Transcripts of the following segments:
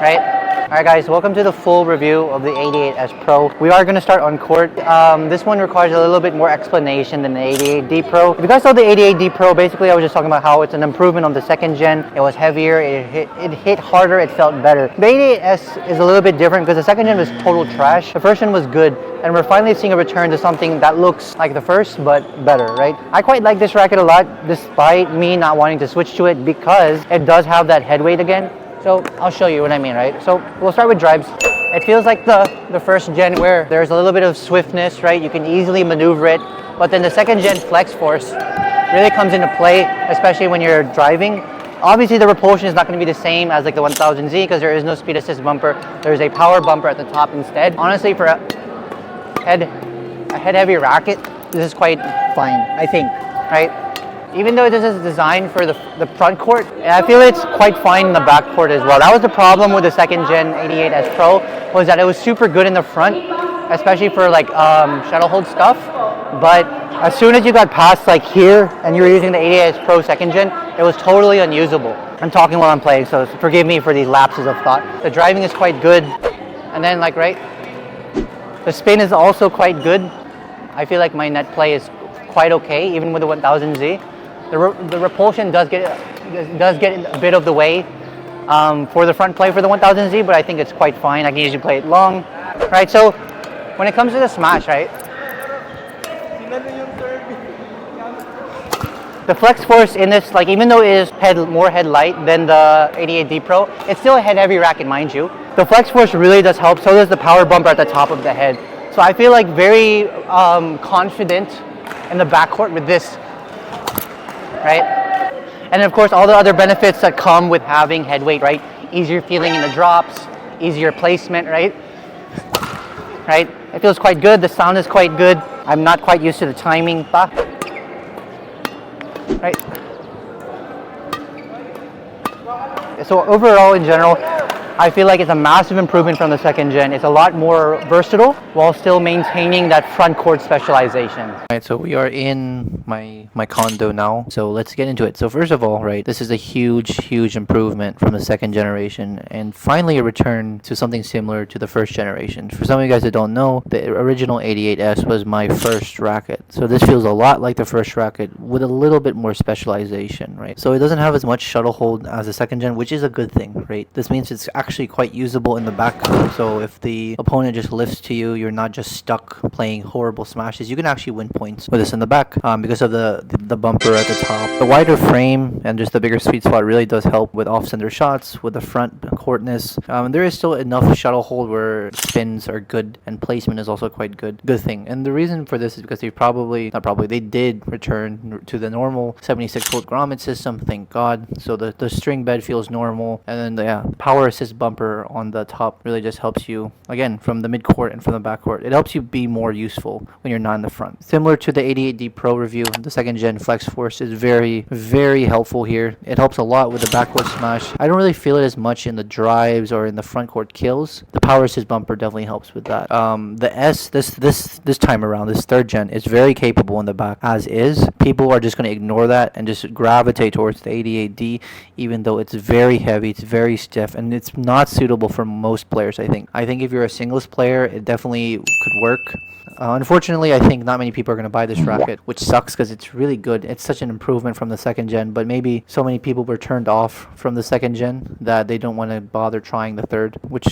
right? Alright guys, welcome to the full review of the 88S Pro. We are going to start on court. This one requires a little bit more explanation than the 88D Pro. If you guys saw the 88D Pro, basically I was just talking about how it's an improvement on the second gen. It was heavier, it hit harder, it felt better. The 88S is a little bit different because the second gen was total trash. The first gen was good, and we're finally seeing a return to something that looks like the first, but better, right? I quite like this racket a lot, despite me not wanting to switch to it because it does have that head weight again. So I'll show you what I mean, right? So we'll start with drives. It feels like the first gen where there's a little bit of swiftness, right? You can easily maneuver it, but then the second gen flex force really comes into play, especially when you're driving. Obviously the repulsion is not going to be the same as like the 1000Z because there is no speed assist bumper. There's a power bumper at the top instead. Honestly, for a head heavy racket, this is quite fine, I think, right? Even though this is designed for the front court, I feel it's quite fine in the back court as well. That was the problem with the second gen 88S Pro, was that it was super good in the front, especially for like shuttle hold stuff. But as soon as you got past like here and you were using the 88S Pro second gen, it was totally unusable. I'm talking while I'm playing, so forgive me for these lapses of thought. The driving is quite good, and then like the spin is also quite good. I feel like my net play is quite okay, even with the 1000Z. The repulsion does get a bit of the way for the front play for the 1000Z, but I think it's quite fine. I can usually play it long, right? So when it comes to the smash, right? The flex force in this, like even though it is more head light than the 88D Pro, it's still a head heavy racket, mind you. The flex force really does help. So does the power bumper at the top of the head. So I feel like very confident in the backcourt with this. Right? And of course all the other benefits that come with having head weight, right? Easier feeling in the drops, easier placement, right? Right? It feels quite good. The sound is quite good. I'm not quite used to the timing. Right? So overall in general, I feel like it's a massive improvement from the second gen. It's a lot more versatile while still maintaining that front court specialization. Alright, so we are in my condo now. So let's get into it. So first of all, right, this is a huge improvement from the second generation and finally a return to something similar to the first generation. For some of you guys that don't know, the original 88S was my first racket. So this feels a lot like the first racket with a little bit more specialization, right? So it doesn't have as much shuttle hold as the second gen, which is a good thing, right? This means it's actually quite usable in the back. So if the opponent just lifts to you, you're not just stuck playing horrible smashes. You can actually win points with this in the back because of the bumper at the top. The wider frame and just the bigger sweet spot really does help with off-center shots, with the front courtness. There is still enough shuttle hold where spins are good and placement is also quite good. Good thing. And the reason for this is because they did return to the normal 76 volt grommet system, thank God. So the string bed feels normal, and then the power assist bumper on the top really just helps you, again, from the mid-court and from the back-court. It helps you be more useful when you're not in the front. Similar to the 88D Pro review, the second-gen flex force is very helpful here. It helps a lot with the backcourt smash. I don't really feel it as much in the drives or in the front-court kills. The power assist bumper definitely helps with that. The S, this time around, this third-gen, is very capable in the back, as is. People are just going to ignore that and just gravitate towards the 88D, even though it's very heavy, it's very stiff, and it's not suitable for most players. I think if you're a singles player, it definitely could work. Unfortunately, I think not many people are going to buy this racket, which sucks because it's really good. It's such an improvement from the second gen, but maybe so many people were turned off from the second gen that they don't want to bother trying the third, which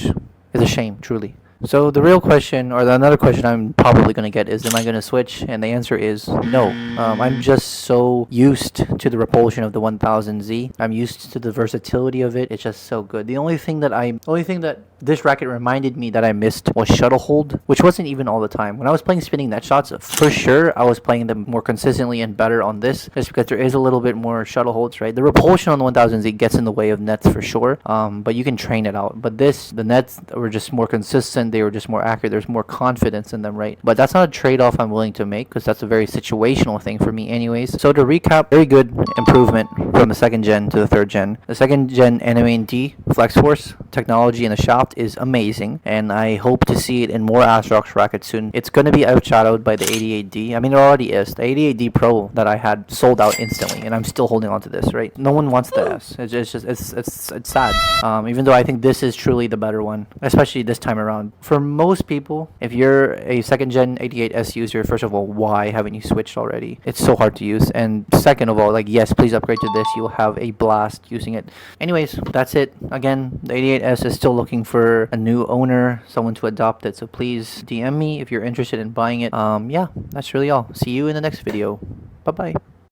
is a shame, truly. So the real question, or another question I'm probably going to get is, am I going to switch? And the answer is no. I'm just so used to the repulsion of the 1000Z. I'm used to the versatility of it. It's just so good. The only thing that this racket reminded me that I missed was shuttle hold, which wasn't even all the time. When I was playing spinning net shots, for sure I was playing them more consistently and better on this, just because there is a little bit more shuttle holds, right? The repulsion on the 1000Z gets in the way of nets for sure, but you can train it out. But the nets were just more consistent, they were just more accurate, there's more confidence in them, right? But that's not a trade-off I'm willing to make, because that's a very situational thing for me anyways. So to recap, very good improvement from the second gen to the third gen. The second gen NMAD Flex Force technology in the shaft is amazing, and I hope to see it in more ASRock's rackets soon. It's going to be outshadowed by the 88D. I mean, it already is. The 88D Pro that I had sold out instantly, and I'm still holding on to this, right? No one wants the S. It's sad. Even though I think this is truly the better one, especially this time around. For most people, if you're a second gen 88S user, first of all, why haven't you switched already? It's so hard to use. And second of all, like, yes, please upgrade to this. You'll have a blast using it. Anyways, that's it. Again, the 88S is still looking for a new owner, someone to adopt it. So please DM me if you're interested in buying it. Yeah, that's really all. See you in the next video. Bye bye.